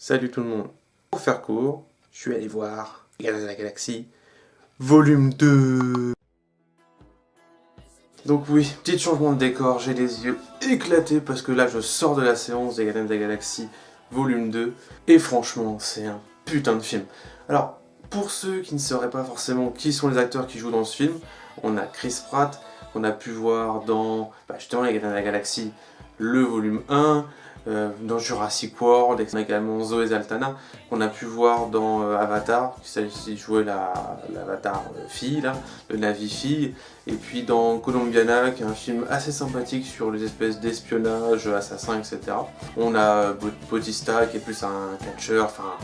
Salut tout le monde. Pour faire court, je suis allé voir Gardiens de la Galaxie volume 2. Donc oui, petit changement de décor, j'ai les yeux éclatés parce que là je sors de la séance des Gardiens de la Galaxie volume 2 et franchement c'est un putain de film. Alors pour ceux qui ne sauraient pas forcément qui sont les acteurs qui jouent dans ce film, on a Chris Pratt qu'on a pu voir dans justement les Gardiens de la Galaxie le volume 1, dans Jurassic World, on a également Zoé Saldana qu'on a pu voir dans Avatar, qui jouait l'Avatar fille, là, le Na'vi fille, et puis dans Colombiana, qui est un film assez sympathique sur les espèces d'espionnage, assassins, etc. On a Bautista qui est plus un catcheur, enfin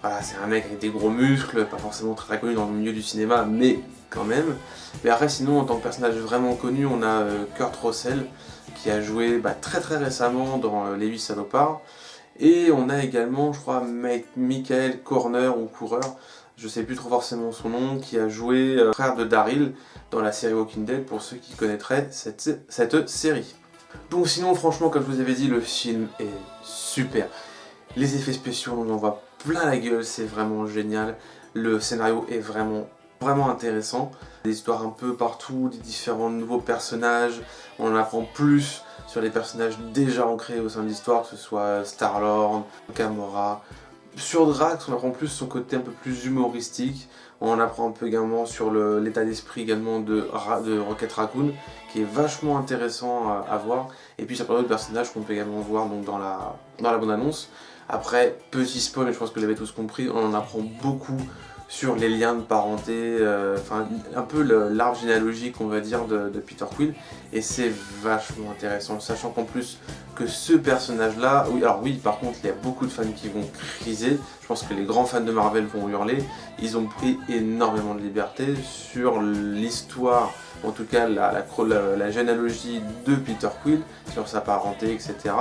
voilà, c'est un mec avec des gros muscles, pas forcément très connu dans le milieu du cinéma, mais quand même. Mais après, sinon, en tant que personnage vraiment connu, on a Kurt Russell, qui a joué très récemment dans Les 8 salopards. Et on a également, je crois, Michael Corner ou Coureur, je sais plus trop forcément son nom, qui a joué frère de Daryl dans la série Walking Dead, pour ceux qui connaîtraient cette série. Donc sinon, franchement, comme je vous avais dit, le film est super. Les effets spéciaux, on en voit plein la gueule, c'est vraiment génial. Le scénario est vraiment intéressant. Des histoires un peu partout, des différents nouveaux personnages. On en apprend plus sur les personnages déjà ancrés au sein de l'histoire, que ce soit Star-Lord, Gamora. Sur Drax, on apprend plus son côté un peu plus humoristique. On en apprend un peu également sur l'état d'esprit également de Rocket Raccoon, qui est vachement intéressant à voir. Et puis sur plein d'autres personnages qu'on peut également voir donc, dans la bande-annonce. Après, petit spoil, mais je pense que vous l'avez tous compris, on en apprend beaucoup sur les liens de parenté, un peu l'arbre généalogique, on va dire, de Peter Quill, et c'est vachement intéressant, sachant qu'en plus que ce personnage-là, oui, par contre, il y a beaucoup de fans qui vont criser, je pense que les grands fans de Marvel vont hurler, ils ont pris énormément de liberté sur l'histoire, en tout cas la généalogie de Peter Quill, sur sa parenté, etc.,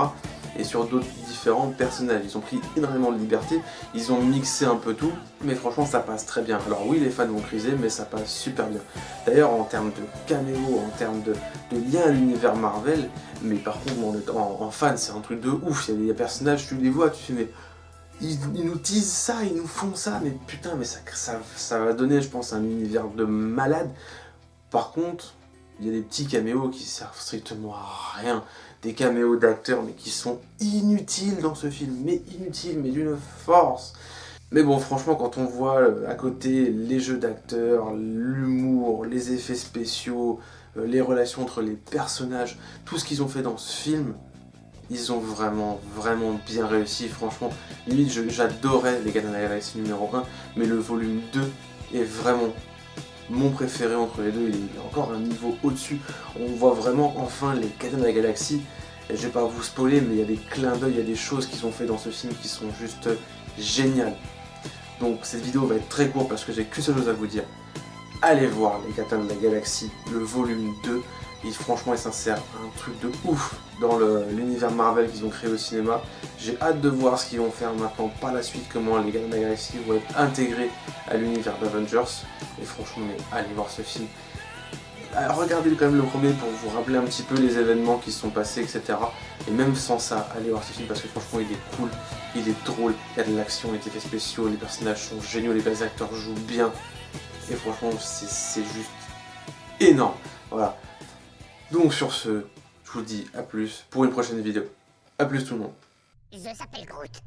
et sur d'autres différents personnages. Ils ont pris énormément de liberté, ils ont mixé un peu tout, mais franchement ça passe très bien. Alors oui, les fans vont criser, mais ça passe super bien. D'ailleurs, en termes de caméo, en termes de lien à l'univers Marvel, mais par contre en fan c'est un truc de ouf. Il y a des personnages, tu les vois, tu fais mais ils nous disent ça, ils nous font ça, mais putain, mais ça va donner, je pense, un univers de malade. Par contre, il y a des petits caméos qui servent strictement à rien. Des caméos d'acteurs mais qui sont inutiles dans ce film, mais inutiles, mais d'une force. Mais bon, franchement, quand on voit à côté les jeux d'acteurs, l'humour, les effets spéciaux, les relations entre les personnages, tout ce qu'ils ont fait dans ce film, ils ont vraiment bien réussi. Franchement, limite j'adorais les Gardiens de la Galaxie numéro 1, mais le volume 2 est vraiment mon préféré entre les deux, il est encore un niveau au-dessus. On voit vraiment enfin les Gardiens de la Galaxie. Et je vais pas vous spoiler, mais il y a des clins d'œil, il y a des choses qu'ils ont fait dans ce film qui sont juste géniales. Donc cette vidéo va être très courte parce que j'ai qu'une seule chose à vous dire. Allez voir les Gardiens de la Galaxie, le volume 2. Franchement, il s'insère un truc de ouf dans l'univers Marvel qu'ils ont créé au cinéma. J'ai hâte de voir ce qu'ils vont faire maintenant par la suite, comment les Gardiens de la Galaxie vont être intégrés à l'univers d'Avengers. Et franchement, allez voir ce film. Regardez quand même le premier pour vous rappeler un petit peu les événements qui se sont passés, etc. Et même sans ça, allez voir ce film parce que franchement, il est cool, il est drôle, il y a de l'action, les effets spéciaux, les personnages sont géniaux, les acteurs jouent bien. Et franchement, c'est juste énorme. Voilà. Donc sur ce, je vous dis à plus pour une prochaine vidéo. A plus tout le monde. Je s'appelle Groot.